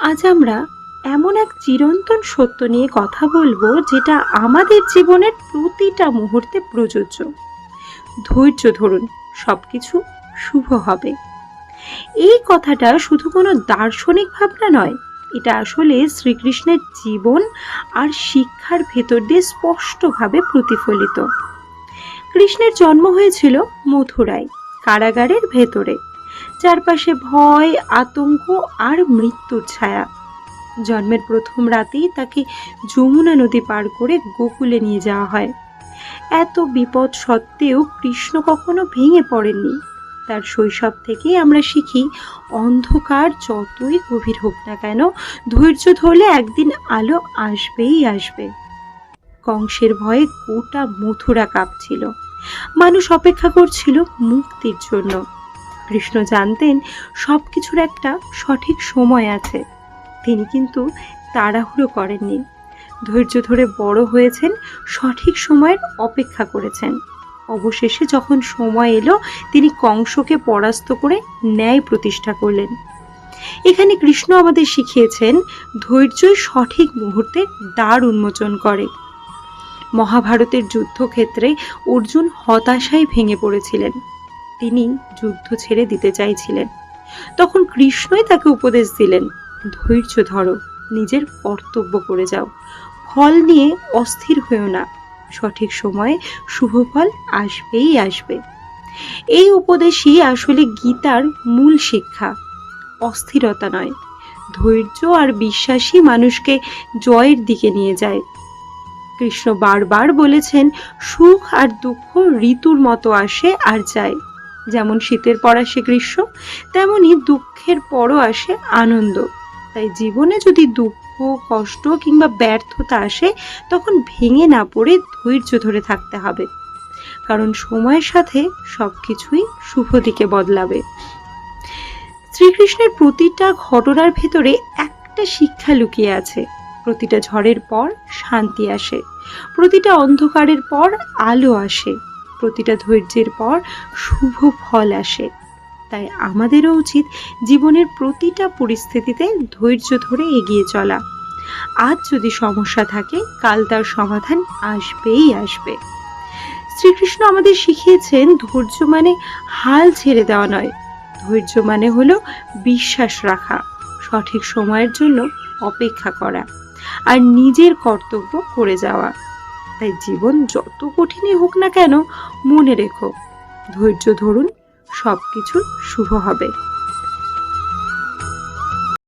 আজ আমরা এমন এক চিরন্তন সত্য নিয়ে কথা বলবো, যেটা আমাদের জীবনের প্রতিটা মুহূর্তে প্রযোজ্য। ধৈর্য ধরুন, সবকিছু শুভ হবে। এই কথাটা শুধু কোনো দার্শনিক ভাবনা নয়, এটা আসলে শ্রীকৃষ্ণের জীবন আর শিক্ষার ভেতর দিয়ে স্পষ্টভাবে প্রতিফলিত। কৃষ্ণের জন্ম হয়েছিল মথুরায়, কারাগারের ভেতরে। চারপাশে ভয়, আতঙ্ক আর মৃত্যুর ছায়া। জন্মের প্রথম রাতেই তাকে যমুনা নদী পার করে গোকুলে নিয়ে যাওয়া হয়। এত বিপদ সত্ত্বেও কৃষ্ণ কখনো ভেঙে পড়েননি। তার শৈশব থেকেই আমরা শিখি, অন্ধকার যতই গভীর হোক না কেন, ধৈর্য ধরলে একদিন আলো আসবেই আসবে। কংসের ভয়ে গোটা মথুরা কাঁপছিল। মানুষ অপেক্ষা করছিল মুক্তির জন্য। কৃষ্ণ জানতেন সবকিছুর একটা সঠিক সময় আছে। তিনি কিন্তু তাড়াহুড়ো করেননি। ধৈর্য ধরে বড় হয়েছেন, সঠিক সময়ের অপেক্ষা করেছেন। অবশেষে যখন সময় এলো, তিনি কংসকে পরাস্ত করে ন্যায় প্রতিষ্ঠা করলেন। এখানে কৃষ্ণ আমাদের শিখিয়েছেন, ধৈর্যই সঠিক মুহূর্তে দ্বার উন্মোচন করে। মহাভারতের যুদ্ধক্ষেত্রে অর্জুন হতাশায় ভেঙে পড়েছিলেন। তিনি যুদ্ধ ছেড়ে দিতে চাইছিলেন। তখন কৃষ্ণই তাকে উপদেশ দিলেন, ধৈর্য ধরো, নিজের কর্তব্য করে যাও, ফল নিয়ে অস্থির হয়েও না। সঠিক সময়ে শুভ ফল আসবেই আসবে। এই উপদেশই আসলে গীতার মূল শিক্ষা। অস্থিরতা নয়, ধৈর্য আর বিশ্বাসী মানুষকে জয়ের দিকে নিয়ে যায়। কৃষ্ণ বারবার বলেছেন, সুখ আর দুঃখ ঋতুর মতো আসে আর যায়। যেমন শীতের পর আসে গ্রীষ্ম, তেমনি দুঃখের পরও আসে আনন্দ। তাই জীবনে যদি দুঃখ, কষ্ট কিংবা ব্যর্থতা আসে, তখন ভেঙে না পড়ে ধৈর্য ধরে থাকতে হবে। কারণ সময়ের সাথে সবকিছুই শুভ দিকে বদলাবে। শ্রীকৃষ্ণের প্রতিটা ঘটনার ভেতরে একটা শিক্ষা লুকিয়ে আছে। প্রতিটা ঝড়ের পর শান্তি আসে, প্রতিটা অন্ধকারের পর আলো আসে, প্রতিটা ধৈর্যের পর শুভ ফল আসে। তাই আমাদেরও উচিত জীবনের প্রতিটা পরিস্থিতিতে ধৈর্য ধরে এগিয়ে চলা। আজ যদি সমস্যা থাকে, কাল তার সমাধান আসবেই আসবে। শ্রীকৃষ্ণ আমাদের শিখিয়েছেন, ধৈর্য মানে হাল ছেড়ে দেওয়া নয়। ধৈর্য মানে হলো বিশ্বাস রাখা, সঠিক সময়ের জন্য অপেক্ষা করা আর নিজের কর্তব্য করে যাওয়া। তাই জীবন যত কঠিনই হোক না কেন, মনে রেখো, ধৈর্য ধরুন, সবকিছু শুভ হবে।